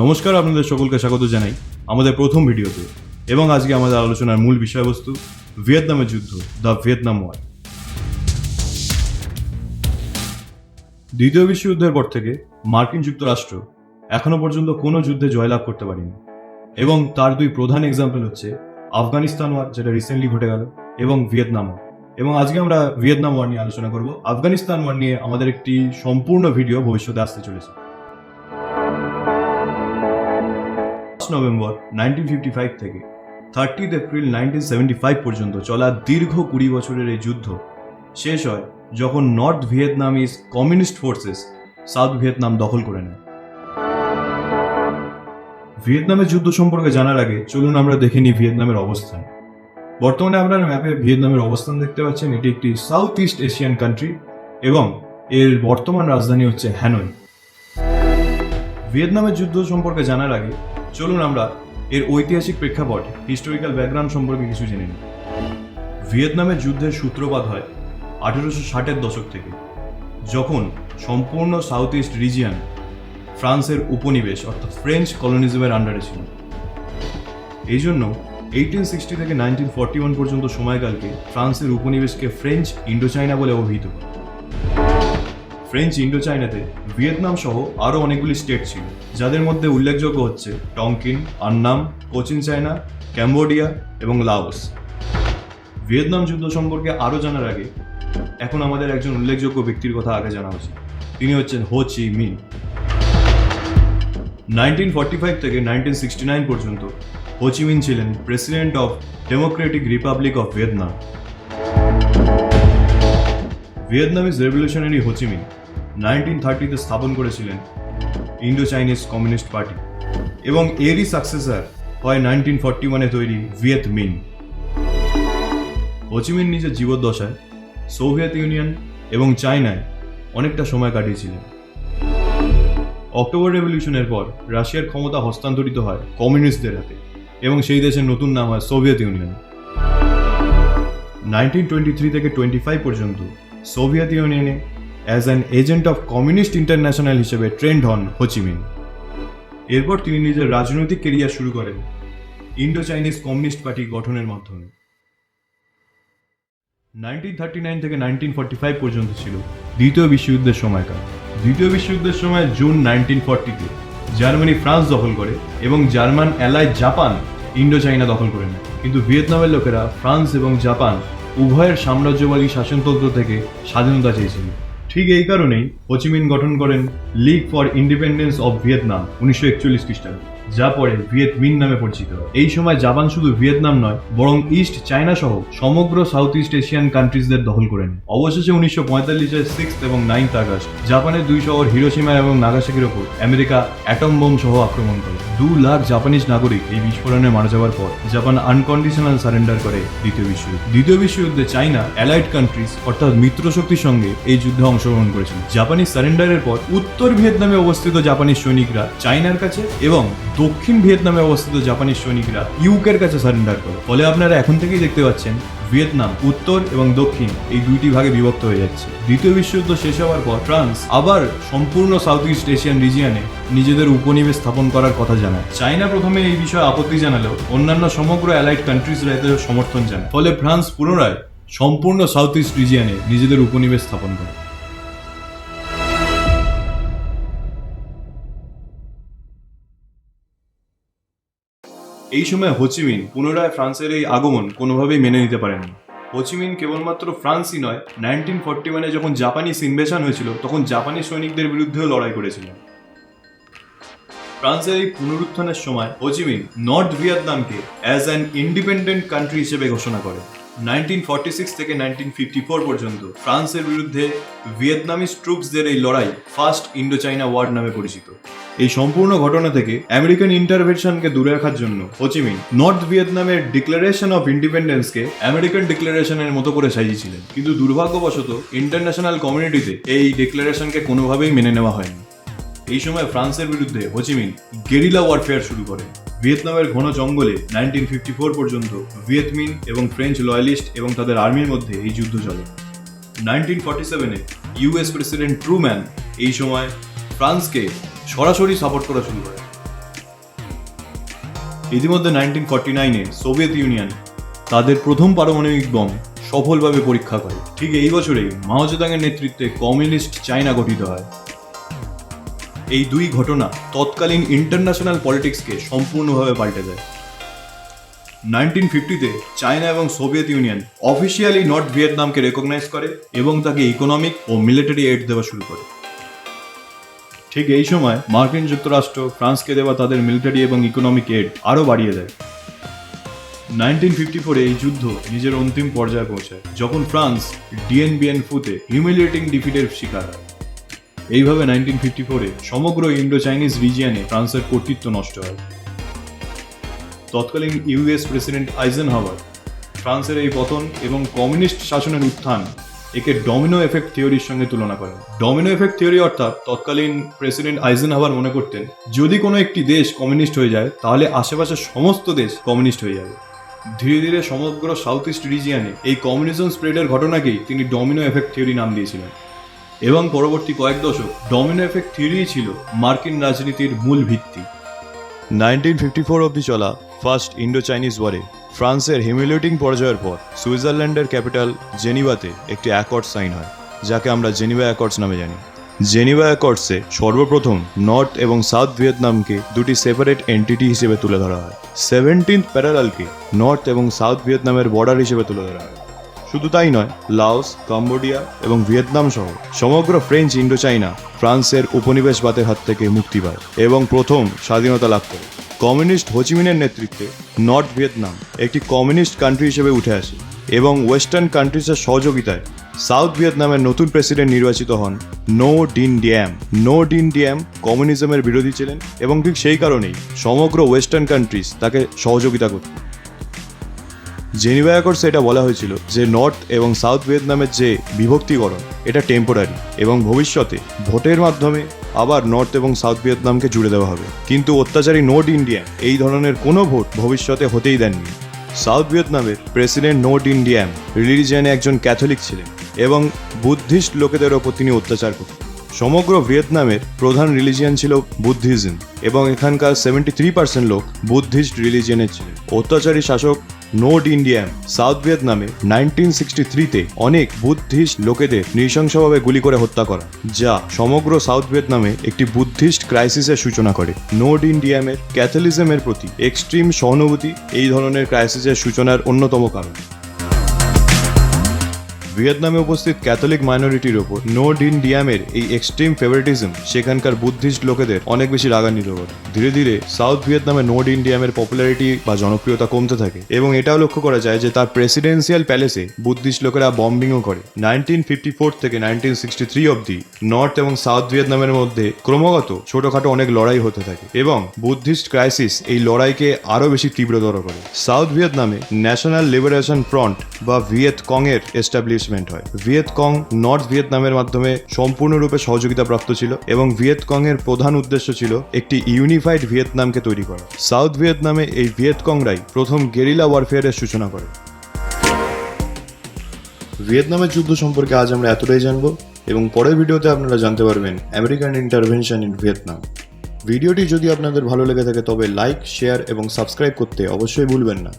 নমস্কার, আপনাদের সকলকে স্বাগত জানাই আমাদের প্রথম ভিডিওতে। এবং আজকে আমাদের আলোচনার মূল বিষয়বস্তু ভিয়েতনামের যুদ্ধ, দ্য ভিয়েতনাম ওয়ার। দ্বিতীয় বিশ্বযুদ্ধের পর থেকে মার্কিন যুক্তরাষ্ট্র এখনো পর্যন্ত কোনো যুদ্ধে জয়লাভ করতে পারেনি, এবং তার দুই প্রধান এক্সাম্পল হচ্ছে আফগানিস্তান ওয়ার, যেটা রিসেন্টলি ঘটে গেল, এবং ভিয়েতনাম ওয়ার। এবং আজকে আমরা ভিয়েতনাম ওয়ার নিয়ে আলোচনা করব। আফগানিস্তান ওয়ার নিয়ে আমাদের একটি সম্পূর্ণ ভিডিও ভবিষ্যতে আসতে চলেছে। নভেম্বর 1955 থেকে 30 এপ্রিল 1975 পর্যন্ত চলা দীর্ঘ 20 বছরের এই যুদ্ধ শেষ হয় যখন north Vietnamese communist forces south Vietnam দখল করে নেয়। ভিয়েতনামের যুদ্ধ সম্পর্কে জানার আগে চলুন আমরা দেখে নিই ভিয়েতনামের অবস্থান। বর্তমানে আপনারা ম্যাপে ভিয়েতনামের অবস্থান দেখতে পাচ্ছেন। এটি একটি সাউথ ইস্ট এশিয়ান কান্ট্রি এবং এর বর্তমান রাজধানী হচ্ছে হ্যানয়। ভিয়েতনামের যুদ্ধ সম্পর্কে জানার আগে চলুন আমরা এর ঐতিহাসিক প্রেক্ষাপট, হিস্টোরিক্যাল ব্যাকগ্রাউন্ড সম্পর্কে কিছু জেনে নিই। ভিয়েতনামের যুদ্ধের সূত্রপাত হয় 1860-এর দশক থেকে, যখন সম্পূর্ণ সাউথ ইস্ট রিজিয়ন ফ্রান্সের উপনিবেশ অর্থাৎ ফ্রেঞ্চ কলোনিজমের আন্ডারে ছিল। এই জন্য 1860 থেকে 1941 পর্যন্ত সময়কালকে ফ্রান্সের উপনিবেশকে ফ্রেঞ্চ ইন্ডোচাইনা বলে অভিহিত করে। ফ্রেঞ্চ ইন্ডোচাইনাতে ভিয়েতনাম সহ আরও অনেকগুলি স্টেট ছিল, যাদের মধ্যে উল্লেখযোগ্য হচ্ছে টংকিন, আন্নাম, কোচিন চায়না, ক্যাম্বোডিয়া এবং লাওস। ভিয়েতনাম যুদ্ধ সম্পর্কে আরও জানার আগে এখন আমাদের একজন উল্লেখযোগ্য ব্যক্তির কথা আগে জানা উচিত। তিনি হচ্ছেন হো চি মিন। 1945 থেকে 1969 পর্যন্ত হো চি মিন ছিলেন president of Democratic Republic of Vietnam. Vietnamese revolutionary হো চি মিন 1930-তে স্থাপন করেছিলেন ইন্ডো চাইনিজ কমিউনিস্ট পার্টি, এবং এরই সাকসেসর হয় 1941-এ তৈরি ভিয়েত মিন। হো চি মিন নিজের জীবদ্দশায় সোভিয়েত ইউনিয়ন এবং চায়নায় অনেকটা সময় কাটিয়েছিলেন। অক্টোবর রেভলিউশনের পর রাশিয়ার ক্ষমতা হস্তান্তরিত হয় কমিউনিস্টদের হাতে, এবং সেই দেশের নতুন নাম হয় সোভিয়েত ইউনিয়ন। 1923 থেকে 25 পর্যন্ত সোভিয়েত ইউনিয়নে as an agent of communist international হিসেবে ট্রেন্ড হন হো চি মিন। এরপর তিনি নিজের রাজনৈতিক কেরিয়ার শুরু করেন ইন্ডো চাইনিজ কমিউনিস্ট পার্টি গঠনের মাধ্যমে। 1939 থেকে 1945 পর্যন্ত ছিল দ্বিতীয় বিশ্বযুদ্ধের সময়কাল। দ্বিতীয় বিশ্বযুদ্ধের সময় জুন 1940-তে জার্মানি ফ্রান্স দখল করে এবং জার্মান অ্যালাই জাপান ইন্ডো চাইনা দখল করে নেয়। কিন্তু ভিয়েতনামের লোকেরা ফ্রান্স এবং জাপান উভয়ের সাম্রাজ্যবাদী শাসনতন্ত্র থেকে স্বাধীনতা চেয়েছিল। ঠিক এই কারণেই হো চি মিন গঠন করেন league for independence of Vietnam 1941 খ্রিস্টাব্দে, যা পরে ভিয়েত মিন নামে পরিচিত। এই সময় জাপান শুধু ভিয়েতনাম নয়, বরং ইস্ট চায়না সহ সমগ্র সাউথ ইস্ট এশিয়ান কান্ট্রিজদের দখল করে নেয়। অবশেষে 1945-এর 6 এবং 9 আগস্ট জাপানের দুই শহর হিরোশিমা এবং নাগাসাকির ওপর আমেরিকা অ্যাটম বোম সহ আক্রমণ করে। 2 লাখ জাপানিজ নাগরিক এই বিস্ফোরণে মারা যাওয়ার পর জাপান আনকন্ডিশনাল সারেন্ডার করে দ্বিতীয় বিশ্বযুদ্ধে। দ্বিতীয় বিশ্বযুদ্ধে চায়না অ্যালাইড কান্ট্রিজ অর্থাৎ মিত্র শক্তির সঙ্গে এই যুদ্ধে অংশগ্রহণ করেছিল। জাপানিজ সারেন্ডারের পর উত্তর ভিয়েতনামে অবস্থিত জাপানিজ সৈনিকরা চায়নার কাছে এবং দক্ষিণ ভিয়েতনামে অবস্থিত জাপানিজ সৈনিকরা ইউকের কাছে সারেন্ডার করে। ফলে আপনারা এখন থেকেই দেখতে পাচ্ছেন ভিয়েতনাম উত্তর এবং দক্ষিণ এই দুইটি ভাগে বিভক্ত হয়ে যাচ্ছে। দ্বিতীয় বিশ্বযুদ্ধ শেষ হওয়ার পর ফ্রান্স আবার সম্পূর্ণ সাউথ ইস্ট এশিয়ান রিজিয়নে নিজেদের উপনিবেশ স্থাপন করার কথা জানায়। চায়না প্রথমে এই বিষয়ে আপত্তি জানালেও অন্যান্য সমগ্র অ্যালাইড কান্ট্রিজরা এতে সমর্থন জানায়। ফলে ফ্রান্স পুনরায় সম্পূর্ণ সাউথ ইস্ট রিজিয়নে নিজেদের উপনিবেশ স্থাপন করে। এই সময় হো চি মিন পুনরায় ফ্রান্সের এই আগমন কোনোভাবেই মেনে নিতে পারেননি। হো চি মিন কেবলমাত্র ফ্রান্সই নয়, 1941-এ যখন জাপানিজ ইনভেশন হয়েছিল তখন জাপানিজ সৈনিকদের বিরুদ্ধেও লড়াই করেছিলেন। ফ্রান্সের এই পুনরুত্থানের সময় হো চি মিন নর্থ ভিয়েতনামকে অ্যাজ অ্যান ইন্ডিপেন্ডেন্ট কান্ট্রি হিসেবে ঘোষণা করে। 1946 থেকে 1954 পর্যন্ত ফ্রান্সের বিরুদ্ধে ভিয়েতনামিজ ট্রুপসদের এই লড়াই ফার্স্ট ইন্ডো চাইনা ওয়ার নামে পরিচিত। এই সম্পূর্ণ ঘটনা থেকে আমেরিকান ইন্টারভেনশনকে দূরে রাখার জন্য হো চি মিন নর্থ ভিয়েতনামের ডিক্লারেশন অফ ইন্ডিপেন্ডেন্সকে আমেরিকান ডিক্লারেশনের মতো করে সাজিয়েছিলেন, কিন্তু দুর্ভাগ্যবশত ইন্টারন্যাশনাল কমিউনিটিতে এই ডিক্লারেশনকে কোনোভাবেই মেনে নেওয়া হয়নি। এই সময় ফ্রান্সের বিরুদ্ধে হো চি মিন গেরিলা ওয়ারফেয়ার শুরু করেন। ভিয়েতনামের ঘন জঙ্গলে 1954 পর্যন্ত ভিয়েত মিন এবং ফ্রেঞ্চ লয়ালিস্ট এবং তাদের আর্মির মধ্যে এই যুদ্ধ চলে। 1947-এ ইউএস প্রেসিডেন্ট ট্রুম্যান এই সময় ফ্রান্সকে সরাসরি সাপোর্ট করা শুরু করে। ইতিমধ্যে 1949-এ সোভিয়েত ইউনিয়ন তাদের প্রথম পারমাণবিক বম সফলভাবে পরীক্ষা করে। ঠিক এই বছরেই মাও জেদাংয়ের নেতৃত্বে কমিউনিস্ট চায়না গঠিত হয়। এই দুই ঘটনা তৎকালীন ইন্টারন্যাশনাল পলিটিক্সকে সম্পূর্ণভাবে পাল্টে দেয়। 1950-তে চায়না এবং সোভিয়েত ইউনিয়ন অফিসিয়ালি নর্থ ভিয়েতনামকে রেকগনাইজ করে এবং তাকে ইকোনমিক ও মিলিটারি এইড দেওয়া শুরু করে। ঠিক এই সময় মার্কিন যুক্তরাষ্ট্র ফ্রান্সকে দেওয়া তাদের মিলিটারি এবং ইকোনমিক এইড আরও বাড়িয়ে দেয়। 1954-এ এই যুদ্ধ নিজের অন্তিম পর্যায়ে পৌঁছায় যখন ফ্রান্স ডিএন বিএন ফুতে হিউমিলিয়েটিং ডিফিটের শিকার হয়। এইভাবে 1954-এ সমগ্র ইন্ডো চাইনিজ রিজিয়নে ফ্রান্সের কর্তৃত্ব নষ্ট হয়। তৎকালীন ইউএস প্রেসিডেন্ট আইজেনহাওয়ার ফ্রান্সের এই পতন এবং কমিউনিস্ট শাসনের উত্থান একে ডমিনো এফেক্ট থিওরির সঙ্গে তুলনা করেন। ডমিনো এফেক্ট থিওরি অর্থাৎ তৎকালীন প্রেসিডেন্ট আইজেনহাওয়ার মনে করতেন যদি কোনো একটি দেশ কমিউনিস্ট হয়ে যায় তাহলে আশেপাশের সমস্ত দেশ কমিউনিস্ট হয়ে যাবে। ধীরে ধীরে সমগ্র সাউথ ইস্ট রিজিয়নে এই কমিউনিজম স্প্রেডের ঘটনাকেই তিনি ডমিনো এফেক্ট থিওরি নাম দিয়েছিলেন এবং পরবর্তী কয়েক দশক ডমিনো এফেক্ট থিওরিই ছিল মার্কিন রাজনীতির মূল ভিত্তি। 1954 অবধি চলা ফার্স্ট ইন্ডো চাইনিজ ওয়ারে ফ্রান্সের হিউমিলিয়েটিং পরাজয়ের পর সুইজারল্যান্ডের ক্যাপিটাল জেনিভাতে একটি অ্যাকর্ড সাইন হয়, যাকে আমরা জেনিভা অ্যাকর্ডস নামে জানি। জেনিভা অ্যাকর্ডসে সর্বপ্রথম নর্থ এবং সাউথ ভিয়েতনামকে দুটি সেপারেট এন্টিটি হিসেবে তুলে ধরা হয়। 17th প্যারালালকে নর্থ এবং সাউথ ভিয়েতনামের বর্ডার হিসেবে তুলে ধরা হয়। শুধু তাই নয়, লাওস, কম্বোডিয়া এবং ভিয়েতনাম সহ সমগ্র ফ্রেঞ্চ ইন্ডো চাইনা ফ্রান্সের উপনিবেশবাদের হাত থেকে মুক্তি পায় এবং প্রথম স্বাধীনতা লাভ করে। কমিউনিস্ট হোচিমিনের নেতৃত্বে নর্থ ভিয়েতনাম একটি কমিউনিস্ট কান্ট্রি হিসেবে উঠে আসে এবং ওয়েস্টার্ন কান্ট্রিজের সহযোগিতায় সাউথ ভিয়েতনামের নতুন প্রেসিডেন্ট নির্বাচিত হন নো ডিন ডিয়াম। নো ডিন ডিয়াম কমিউনিজমের বিরোধী ছিলেন এবং ঠিক সেই কারণেই সমগ্র ওয়েস্টার্ন কান্ট্রিজ তাকে সহযোগিতা করত। জেনিভা অ্যাকর্ডসে এটা বলা হয়েছিল যে নর্থ এবং সাউথ ভিয়েতনামের যে বিভক্তিকরণ এটা টেম্পোরারি এবং ভবিষ্যতে ভোটের মাধ্যমে আবার নর্থ এবং সাউথ ভিয়েতনামকে জুড়ে দেওয়া হবে। কিন্তু অত্যাচারী নোট ইন্ডিয়া এই ধরনের কোনো ভোট ভবিষ্যতে হতেই দেননি। সাউথ ভিয়েতনামের প্রেসিডেন্ট নোট ইন্ডিয়াম রিলিজিয়নে একজন ক্যাথলিক ছিলেন এবং বুদ্ধিস্ট লোকেদের ওপর তিনি অত্যাচার করতেন। সমগ্র ভিয়েতনামের প্রধান রিলিজিয়ন ছিল বুদ্ধিজম এবং এখানকার 73% লোক বুদ্ধিস্ট রিলিজিয়নের ছিলেন। অত্যাচারী শাসক নোট ইন্ডিয়াম সাউথ ভিয়েতনামে 1963-তে অনেক বুদ্ধিস্ট লোকেদের নৃশংসভাবে গুলি করে হত্যা করা, যা সমগ্র সাউথ ভিয়েতনামে একটি বুদ্ধিস্ট ক্রাইসিসের সূচনা করে। নোট ইন্ডিয়ামের ক্যাথলিজমের প্রতি এক্সট্রিম সহানুভূতি এই ধরনের ক্রাইসিসের সূচনার অন্যতম কারণ। ভিয়েতনামে উপস্থিত ক্যাথলিক মাইনরিটির ওপর নো ডিন ডিয়ামের এই এক্সট্রিম ফেভারিটিজম সেখানকার বুদ্ধিস্ট লোকেদের অনেক বেশি রাগান্বিত করে। ধীরে ধীরে সাউথ ভিয়েতনামে নো ডিন ডিয়ামের পপুলারিটি বা জনপ্রিয়তা কমতে থাকে এবং এটাও লক্ষ্য করা যায় যে তার প্রেসিডেন্সিয়াল প্যালেসে বুদ্ধিস্ট লোকেরা বম্বিংও করে। 1954 থেকে 1963 অবধি নর্থ এবং সাউথ ভিয়েতনামের মধ্যে ক্রমাগত ছোটখাটো অনেক লড়াই হতে থাকে এবং বুদ্ধিস্ট ক্রাইসিস এই লড়াইকে আরও বেশি তীব্রতর করে। সাউথ ভিয়েতনামে ন্যাশনাল লিবারেশন ফ্রন্ট বা ভিয়েত কং এর এস্টাবলিশ হয়। ভিয়েত কং নর্থ ভিয়েতনামের মাধ্যমে সম্পূর্ণরূপে সহযোগিতা প্রাপ্ত ছিল এবং ভিয়েত কং এর প্রধান উদ্দেশ্য ছিল একটি ইউনিফাইড ভিয়েতনামকে তৈরি করা। সাউথ ভিয়েতনামে এই ভিয়েত কংরাই প্রথম গেরিলা ওয়ারফেয়ারের সূচনা করে। ভিয়েতনামের যুদ্ধ সম্পর্কে আজ আমরা এতটাই জানবো এবং পরের ভিডিওতে আপনারা জানতে পারবেন আমেরিকান ইন্টারভেনশন ইন ভিয়েতনাম। ভিডিওটি যদি আপনাদের ভালো লেগে থাকে তবে লাইক, শেয়ার এবং সাবস্ক্রাইব করতে অবশ্যই ভুলবেন না।